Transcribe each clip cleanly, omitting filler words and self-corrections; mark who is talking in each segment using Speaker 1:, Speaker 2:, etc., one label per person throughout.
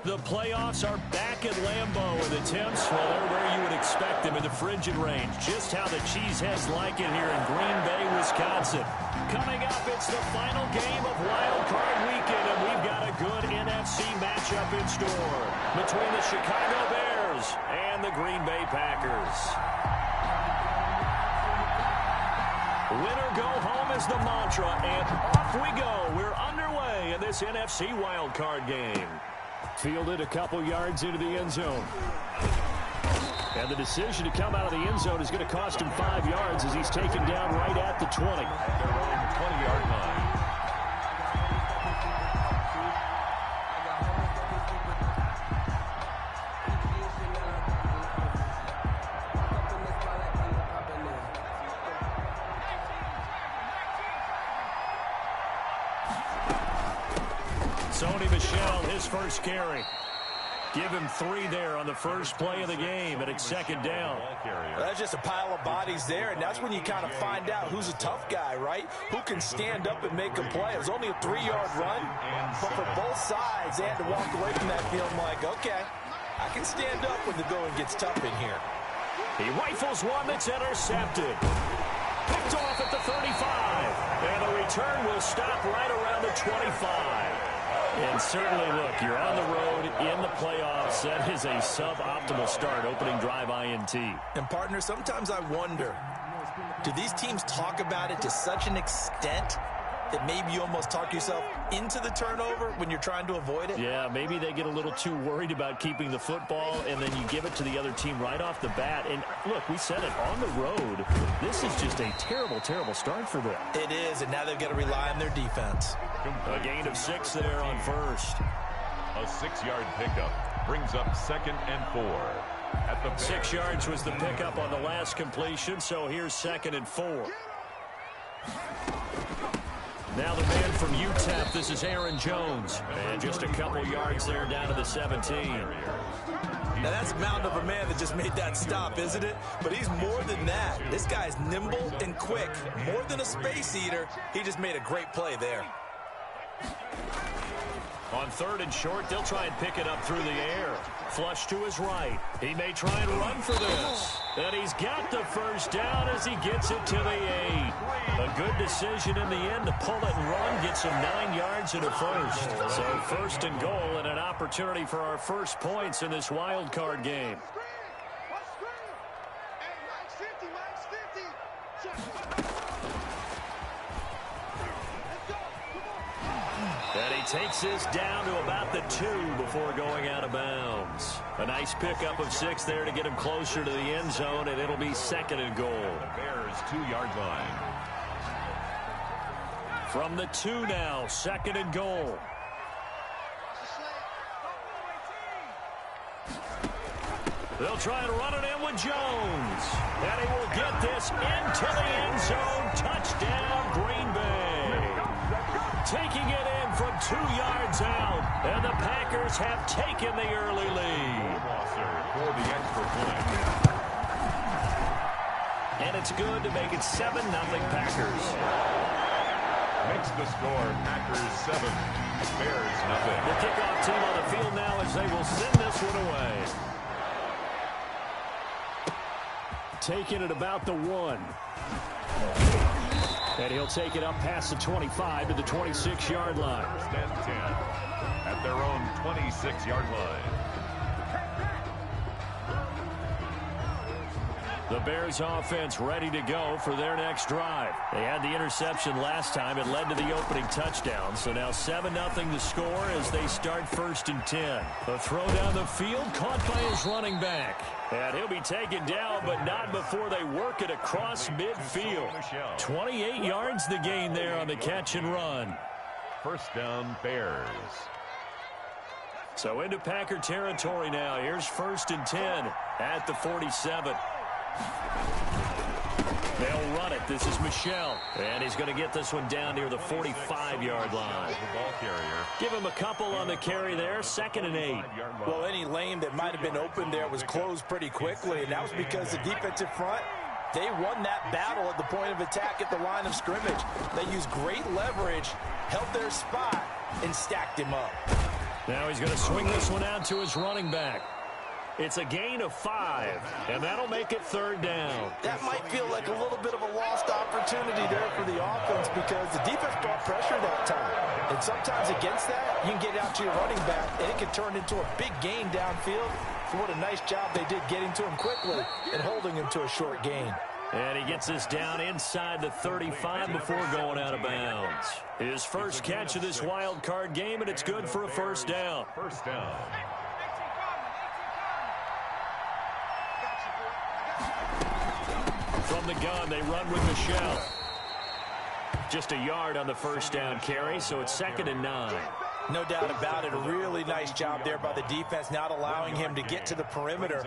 Speaker 1: The playoffs are back at Lambeau, and the temps, well, they're where you would expect them in the frigid range. Just how the Cheeseheads like it here in Green Bay, Wisconsin. Coming up, it's the final game of Wild Card Weekend, and we've got a good NFC matchup in store between the Chicago Bears and the Green Bay Packers. Winner go home is the mantra, and off we go. We're underway in this NFC Wild Card game. Fielded a couple yards into the end zone. And the decision to come out of the end zone is going to cost him 5 yards as he's taken down right at the 20.
Speaker 2: At their own 20-yard line.
Speaker 1: Sony Michel, his first carry. Give him 3 there on the first play of the game, and it's second down.
Speaker 3: That's just a pile of bodies there, and that's when you kind of find out who's a tough guy, right? Who can stand up and make a play. It was only a 3-yard run, but for both sides, they had to walk away from that feeling like, okay, I can stand up when the going gets tough in here.
Speaker 1: He rifles one that's intercepted. Picked off at the 35, and the return will stop right around the 25. And certainly, look, you're on the road in the playoffs. That is a suboptimal start, opening drive INT.
Speaker 3: And, partner, sometimes I wonder, do these teams talk about it to such an extent that maybe you almost talk yourself into the turnover when you're trying to avoid it?
Speaker 1: Yeah, maybe they get a little too worried about keeping the football, and then you give it to the other team right off the bat. And, look, we said it, on the road, this is just a terrible, terrible start for them.
Speaker 3: It is, and now they've got to rely on their defense.
Speaker 1: A gain of 6 there on first.
Speaker 2: A 6-yard pickup brings up 2nd and 4. At the
Speaker 1: 6 yards was the pickup on the last completion, so here's 2nd and 4. Now the man from UTEP, this is Aaron Jones. And just a couple yards there down to the 17.
Speaker 3: Now that's a mountain of a man that just made that stop, isn't it? But he's more than that. This guy's nimble and quick. More than a space eater, he just made a great play there.
Speaker 1: On 3rd and short, they'll try and pick it up through the air. Flush to his right. He may try and run for this. And he's got the first down as he gets it to the 8. A good decision in the end to pull it and run. Gets him 9 yards and a first. So 1st and goal and an opportunity for our first points in this wild card game. And he takes this down to about the 2 before going out of bounds. A nice pickup of 6 there to get him closer to the end zone, and it'll be 2nd and goal.
Speaker 2: The Bears' 2-yard line.
Speaker 1: From the 2 now, 2nd and goal. They'll try and run it in with Jones. And he will get this into the end zone. Touchdown, Green Bay. Taking it in from 2 yards out. And the Packers have taken the early lead.
Speaker 2: For the extra point.
Speaker 1: And it's good to make it 7-0 Packers.
Speaker 2: Makes the score Packers 7, Bears nothing.
Speaker 1: The kickoff team on the field now as they will send this one away. Taking it about the 1. And he'll take it up past the 25 to the 26-yard line.
Speaker 2: 1st and 10 at their own 26-yard line.
Speaker 1: The Bears offense ready to go for their next drive. They had the interception last time. It led to the opening touchdown. So now 7-0 the score as they start 1st and 10. The throw down the field caught by his running back. And he'll be taken down, but not before they work it across midfield. 28 yards the gain there on the catch and run.
Speaker 2: 1st down, Bears.
Speaker 1: So into Packer territory now. Here's 1st and 10 at the 47. They'll run it. This is Michel. And he's going to get this one down near the 45-yard line.
Speaker 2: The ball carrier.
Speaker 1: Give him a couple on the carry there. 2nd and 8.
Speaker 3: Well, any lane that might have been open there was closed pretty quickly, and that was because the defensive front, they won that battle at the point of attack at the line of scrimmage. They used great leverage, held their spot, and stacked him up.
Speaker 1: Now he's going to swing this one out to his running back. It's a gain of 5, and that'll make it 3rd down.
Speaker 3: That might feel like a little bit of a lost opportunity there for the offense because the defense brought pressure that time. And sometimes against that, you can get out to your running back, and it can turn into a big gain downfield. So what a nice job they did getting to him quickly and holding him to a short gain.
Speaker 1: And he gets this down inside the 35 before going out of bounds. His first catch of this wild card game, and it's good for a 1st down.
Speaker 2: 1st down.
Speaker 1: From the gun, they run with Michelle. Just a yard on the 1st down carry, so it's 2nd and 9.
Speaker 3: No doubt about it. A really nice job there by the defense, not allowing him to get to the perimeter.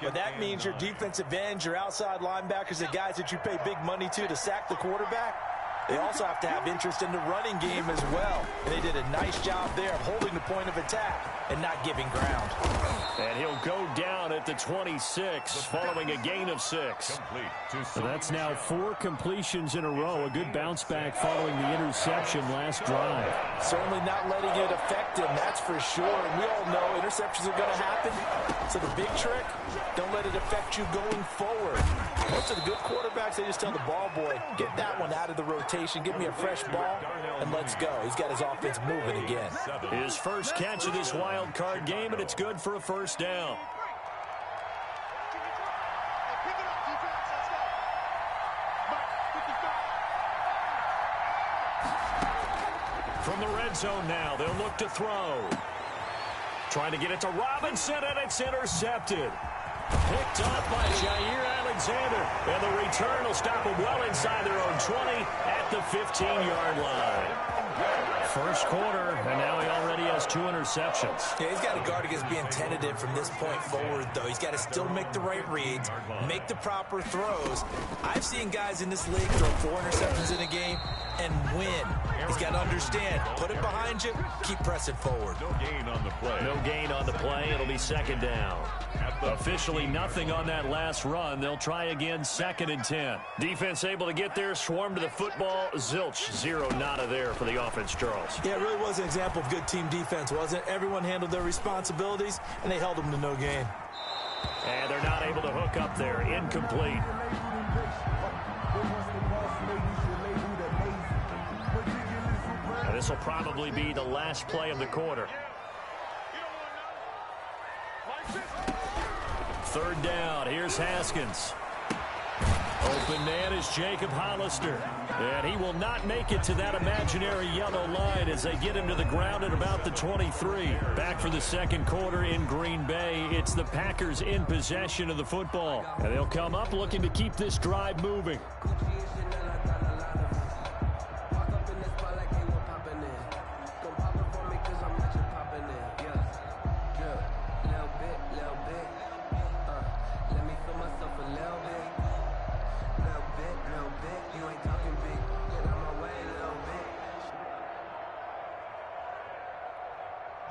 Speaker 3: But that means your defensive ends, your outside linebackers, the guys that you pay big money to sack the quarterback, they also have to have interest in the running game as well. And they did a nice job there of holding the point of attack and not giving ground.
Speaker 1: And he'll go down at the 26 following a gain of 6. So that's now 4 completions in a row. A good bounce back following the interception last drive.
Speaker 3: Certainly not letting it affect him, that's for sure. And we all know interceptions are going to happen. So the big trick, don't let it affect you going forward. Most of the good quarterbacks, they just tell the ball boy, get that one out of the rotation, give me a fresh ball, and let's go. He's got his offense moving again.
Speaker 1: His first catch of this wild card game, and it's good for a 1st down. From the red zone now, they'll look to throw. Trying to get it to Robinson, and it's intercepted. Picked off by Jair Alexander. And the return will stop them well inside their own 20 at the 15-yard line. First quarter, and now he already has 2 interceptions.
Speaker 3: Yeah, he's got to guard against being tentative from this point forward, though. He's got to still make the right reads, make the proper throws. I've seen guys in this league throw 4 interceptions in a game and win. He's got to understand, put it behind you, keep pressing forward.
Speaker 2: No gain on the play.
Speaker 1: No gain on the play. It'll be 2nd down. Officially nothing on that last run. They'll try again, 2nd and 10. Defense able to get there, swarm to the football. Zilch, 0 nada there for the offense, Charles.
Speaker 3: Yeah, it really was an example of good team defense, wasn't it? Everyone handled their responsibilities, and they held them to no gain.
Speaker 1: And they're not able to hook up there. Incomplete. And this will probably be the last play of the quarter. 3rd down. Here's Haskins. Open man is Jacob Hollister. And he will not make it to that imaginary yellow line as they get him to the ground at about the 23. Back for the 2nd quarter in Green Bay. It's the Packers in possession of the football. And they'll come up looking to keep this drive moving.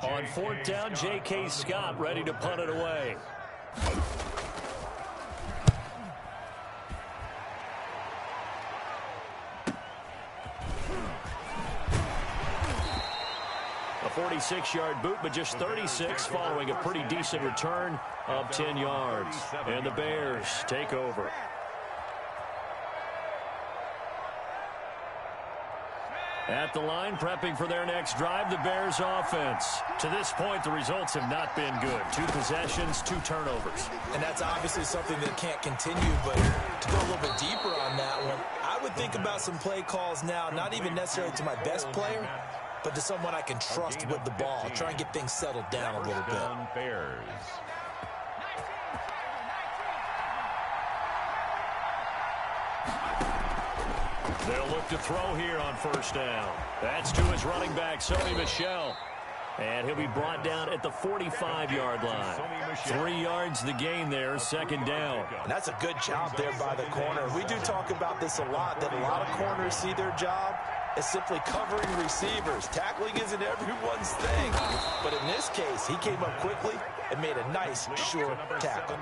Speaker 1: On 4th down, J.K. Scott ready to punt it away. A 46-yard boot, but just 36 following a pretty decent return of 10 yards. And the Bears take over. At the line, prepping for their next drive, the Bears offense. To this point, the results have not been good. 2 possessions, 2 turnovers.
Speaker 3: And that's obviously something that can't continue, but to go a little bit deeper on that one, I would think about some play calls now, not even necessarily to my best player, but to someone I can trust with the ball. Try and get things settled down a little bit.
Speaker 2: Bears.
Speaker 1: They'll look to throw here on 1st down. That's to his running back, Sony Michel. And he'll be brought down at the 45-yard line. 3 yards the gain there, 2nd down.
Speaker 3: And that's a good job there by the corner. We do talk about this a lot, that a lot of corners see their job as simply covering receivers. Tackling isn't everyone's thing. But in this case, he came up quickly and made a nice, sure tackle.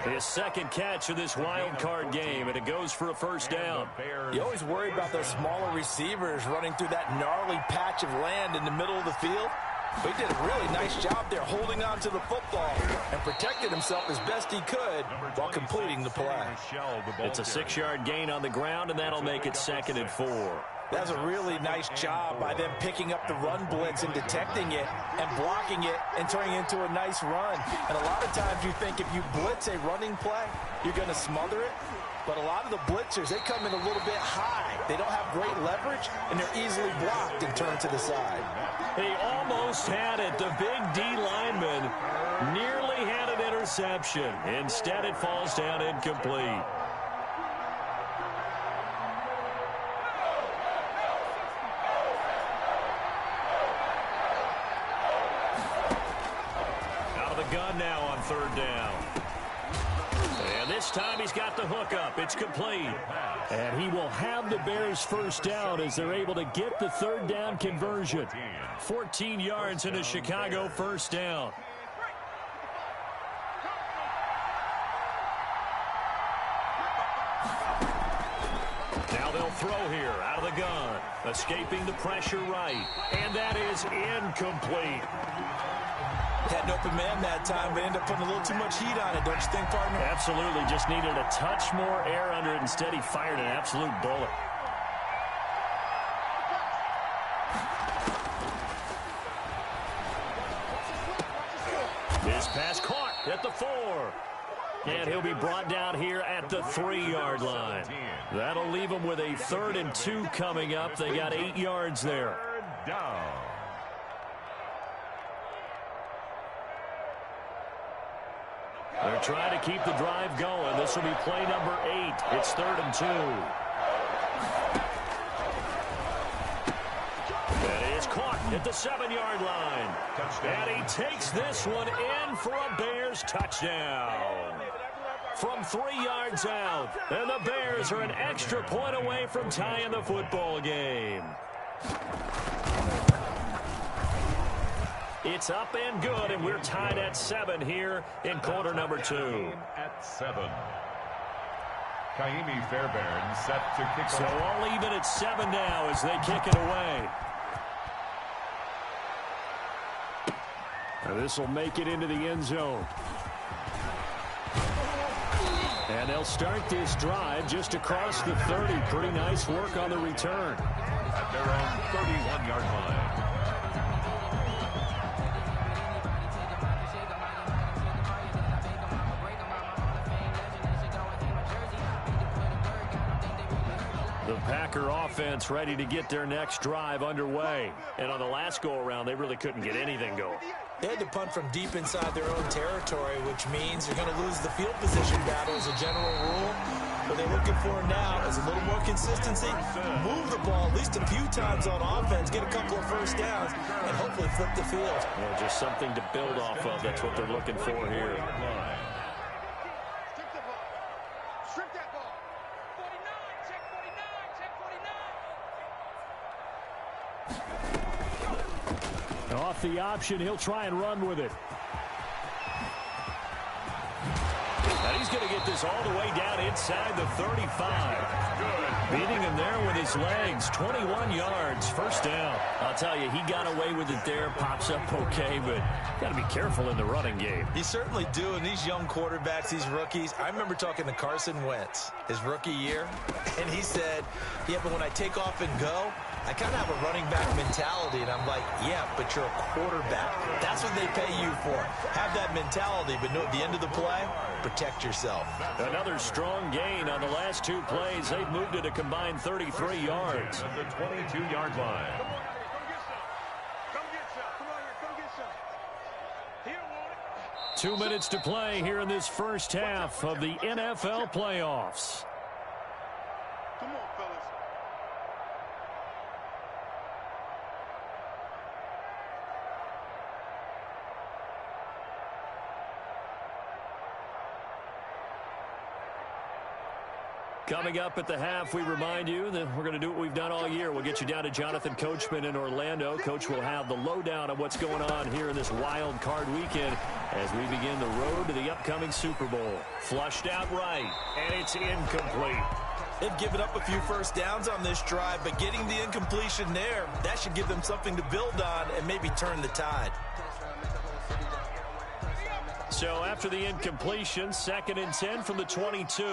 Speaker 1: His 2nd catch of this wild card game, and it goes for a 1st down.
Speaker 3: You always worry about those smaller receivers running through that gnarly patch of land in the middle of the field. But he did a really nice job there holding on to the football and protected himself as best he could while completing the play.
Speaker 1: It's a 6-yard gain on the ground, and that'll make it 2nd and 4.
Speaker 3: That's a really nice job by them picking up the run blitz and detecting it and blocking it and turning it into a nice run. And a lot of times you think if you blitz a running play, you're going to smother it. But a lot of the blitzers, they come in a little bit high. They don't have great leverage, and they're easily blocked and turned to the side.
Speaker 1: He almost had it. The big D lineman nearly had an interception. Instead, it falls down incomplete. Out of the gun now on 3rd down. And this time he's got the hook up. It's complete. And he will have the Bears 1st down as they're able to get the 3rd down conversion. 14 yards in a Chicago 1st down. Now they'll throw here out of the gun. Escaping the pressure right. And that is incomplete.
Speaker 3: Had an open man that time, but ended up putting a little too much heat on it, don't you think, partner?
Speaker 1: Absolutely. Just needed a touch more air under it. Instead, he fired an absolute bullet. This pass caught at the 4. And he'll be brought down here at the 3-yard line. That'll leave him with a 3rd and 2 coming up. They got 8 yards there.
Speaker 2: 3rd down.
Speaker 1: They're trying to keep the drive going. This will be play number 8. It's 3rd and 2. And he is caught at the 7-yard line. And he takes this one in for a Bears touchdown. From 3 yards out. And the Bears are an extra point away from tying the football game. It's up and good, and we're tied at 7 here in quarter number 2.
Speaker 2: At 7. Kaimi Fairbairn set to kick
Speaker 1: So
Speaker 2: off.
Speaker 1: all even at 7 now as they kick it away. And this will make it into the end zone. And they'll start this drive just across the 30. Pretty nice work on the return.
Speaker 2: At their own 31-yard line.
Speaker 1: The Packer offense ready to get their next drive underway. And on the last go-around, they really couldn't get anything going.
Speaker 3: They had to punt from deep inside their own territory, which means you're going to lose the field position battle as a general rule. What they're looking for now is a little more consistency, move the ball at least a few times on offense, get a couple of 1st downs, and hopefully flip the field.
Speaker 1: Yeah, just something to build off of. That's what they're looking for here.
Speaker 4: Strip that ball. 49, check 49, check 49.
Speaker 1: Off the option, he'll try and run with it. And he's going to get this all the way down inside the 35. Beating him there with his legs. 21 yards, 1st down. I'll tell you, he got away with it there. Pops up okay, but got to be careful in the running game.
Speaker 3: You certainly do, and these young quarterbacks, these rookies, I remember talking to Carson Wentz his rookie year, and he said, yeah, but when I take off and go, I kind of have a running back mentality, and I'm like, yeah, but you're a quarterback. That's what they pay you for. Have that mentality, but no, at the end of the play, protect yourself.
Speaker 1: Another strong gain on the last 2 plays. They've moved it a combined 33 yards.
Speaker 2: At the 22-yard line.
Speaker 4: Come get some. Come on here. Come get some. Here, want it.
Speaker 1: 2 minutes to play here in this first half of the NFL playoffs.
Speaker 4: Come on, fellas.
Speaker 1: Coming up at the half, we remind you that we're going to do what we've done all year. We'll get you down to Jonathan Coachman in Orlando. Coach will have the lowdown on what's going on here in this wild card weekend as we begin the road to the upcoming Super Bowl. Flushed out right, and it's incomplete.
Speaker 3: They've given up a few first downs on this drive, but getting the incompletion there, that should give them something to build on and maybe turn the tide.
Speaker 1: So after the incompletion, 2nd and 10 from the 22.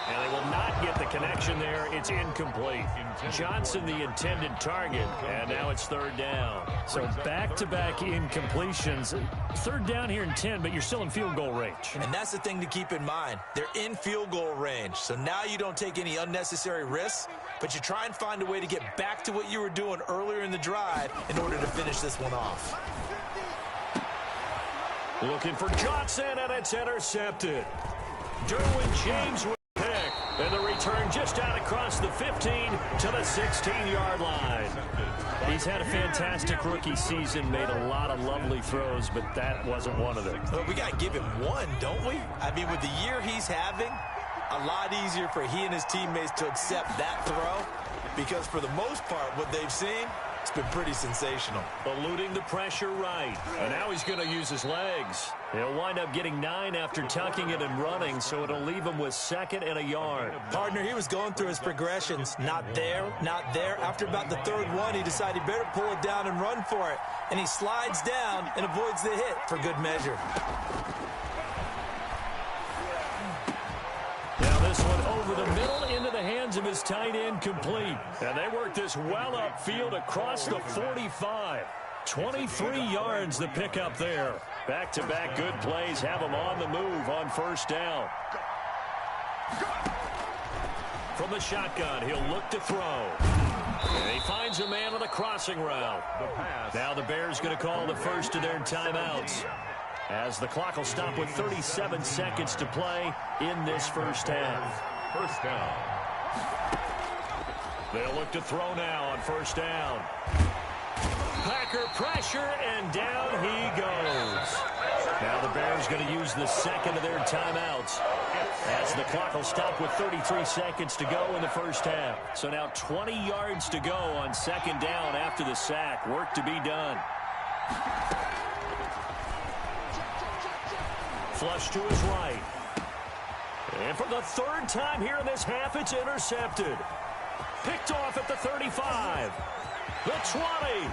Speaker 1: And they will not get the connection there. It's incomplete. Johnson, the intended target, and now it's 3rd down. So back-to-back incompletions. 3rd down here in 10, but you're still in field goal range.
Speaker 3: And that's the thing to keep in mind. They're in field goal range. So now you don't take any unnecessary risks, but you try and find a way to get back to what you were doing earlier in the drive in order to finish this one off.
Speaker 1: Looking for Johnson, and it's intercepted. Derwin James with the pick. And the return just out across the 15 to the 16-yard line. He's had a fantastic rookie season, made a lot of lovely throws, but that wasn't one of them.
Speaker 3: Well, we got to give him one, don't we? I mean, with the year he's having, a lot easier for he and his teammates to accept that throw, because for the most part, what they've seen, it's been pretty sensational.
Speaker 1: Eluding the pressure right. And now he's going to use his legs. He'll wind up getting 9 after tucking it and running, so it'll leave him with 2nd and a yard.
Speaker 3: Partner, he was going through his progressions. Not there, not there. After about the 3rd one, he decided he better pull it down and run for it. And he slides down and avoids the hit for good measure.
Speaker 1: Now this one over the middle into the hands of his tight end, complete. And they work this well upfield across the 45. 23 yards the pickup there. Back-to-back good plays have him on the move on 1st down. From the shotgun, he'll look to throw. And he finds a man on the crossing route. Now the Bears going to call the first of their timeouts, as the clock will stop with 37 seconds to play in this 1st half.
Speaker 2: 1st down.
Speaker 1: They'll look to throw now on 1st down. Packer pressure, and down he goes. Now the Bears going to use the 2nd of their timeouts, as the clock will stop with 33 seconds to go in the 1st half. So now 20 yards to go on 2nd down after the sack. Work to be done. Flush to his right. And for the 3rd time here in this half, it's intercepted. Picked off at the 35. The 20.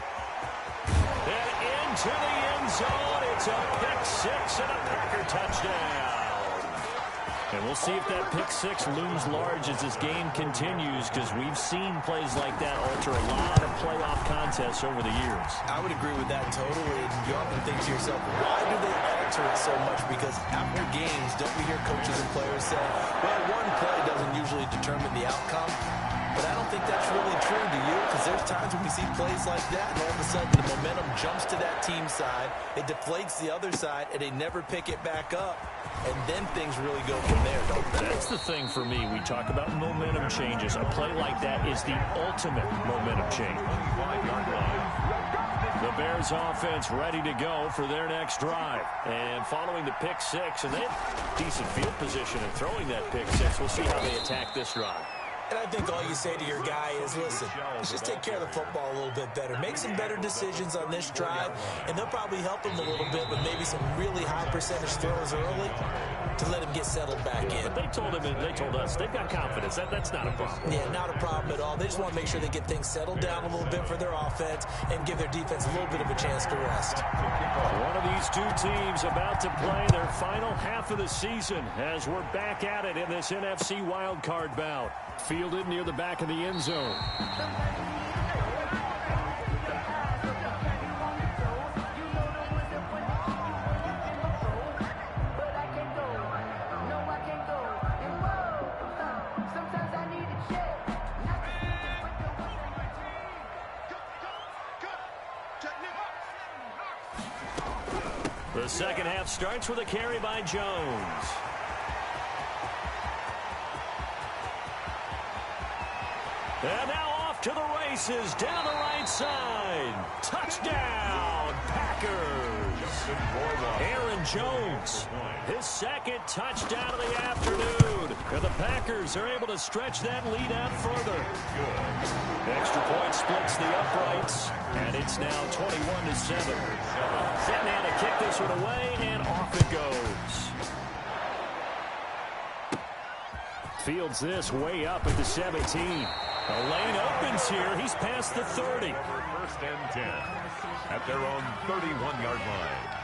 Speaker 1: And into the end zone. It's a pick 6 and a Packer touchdown. And we'll see if that pick 6 looms large as this game continues, because we've seen plays like that alter a lot of playoff contests over the years.
Speaker 3: I would agree with that totally. And you often think to yourself, why do they alter it so much? Because after games, don't we hear coaches and players say, well, one play doesn't usually determine the outcome? But I don't think that's really true, do you? Because there's times when we see plays like that, and all of a sudden the momentum jumps to that team side, it deflates the other side, and they never pick it back up. And then things really go from there, don't they?
Speaker 1: That's the thing for me. We talk about momentum changes. A play like that is the ultimate momentum change. The Bears offense ready to go for their next drive. And following the pick 6, and they have decent field position in throwing that pick 6. We'll see how they attack this drive.
Speaker 3: And I think all you say to your guy is, listen, let's just take care of the football a little bit better. Make some better decisions on this drive, and they'll probably help him a little bit with maybe some really high percentage throws early to let him get settled back in.
Speaker 1: But they told us they've got confidence. That's not a problem.
Speaker 3: Yeah, not a problem at all. They just want to make sure they get things settled down a little bit for their offense and give their defense a little bit of a chance to rest.
Speaker 1: One of these two teams about to play their final half of the season as we're back at it in this NFC wildcard bout. Fielded near the back of the end zone. The second half starts with a carry by Jones. And now off to the races down the right side. Touchdown, Packers. Aaron Jones, his second touchdown of the afternoon. And the Packers are able to stretch that lead out further. Extra point splits the uprights, and it's now 21-7. Set now to kick this one away, and off it goes. Fields this way up at the 17. A lane opens here. He's past the 30.
Speaker 2: First and 10 at their own 31-yard line.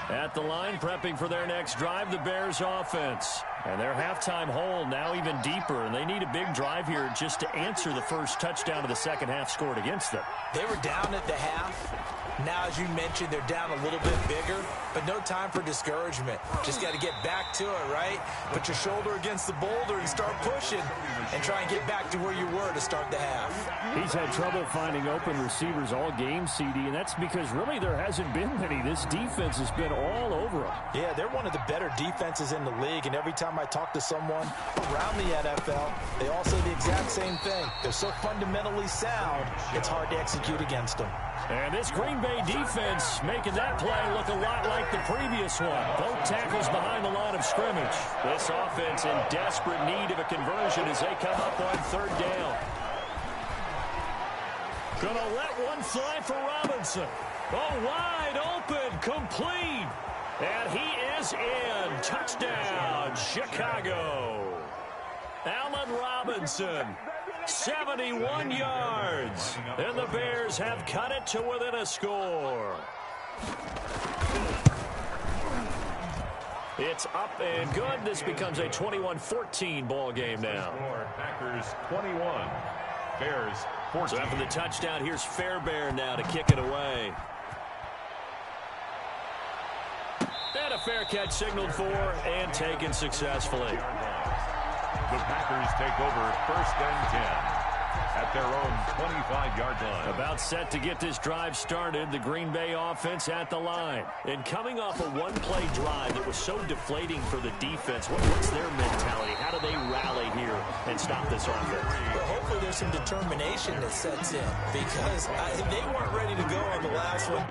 Speaker 1: At the line, prepping for their next drive, the Bears offense. And their halftime hole now even deeper, and they need a big drive here just to answer the first touchdown of the second half scored against them.
Speaker 3: They were down at the half. Now, as you mentioned, they're down a little bit bigger, but no time for discouragement. Just got to get back to it, right? Put your shoulder against the boulder and start pushing and try and get back to where you were to start the half.
Speaker 1: He's had trouble finding open receivers all game, CD, and that's because really there hasn't been many. This defense has been all over them.
Speaker 3: Yeah, they're one of the better defenses in the league, and every time I talk to someone around the NFL, they all say the exact same thing. They're so fundamentally sound, it's hard to execute against them.
Speaker 1: And this Green Bay defense making that play look a lot like the previous one. Both tackles behind the line of scrimmage. This offense in desperate need of a conversion as they come up on third down. Gonna let one fly for Robinson. Oh, wide open, complete. And he is in. Touchdown, Chicago. Allen Robinson. 71 yards, and the Bears have cut it to within a score. It's up and good. This becomes a 21-14 ball game now.
Speaker 2: Packers 21, Bears 14.
Speaker 1: So after the touchdown, here's Fairbairn now to kick it away. And a fair catch signaled for and taken successfully.
Speaker 2: The Packers take over first and 10 at their own 25-yard line.
Speaker 1: About set to get this drive started, the Green Bay offense at the line. And coming off a one-play drive that was so deflating for the defense, what's their mentality? How do they rally here and stop this offense?
Speaker 3: Well, hopefully there's some determination that sets in because they weren't ready to go on the last one.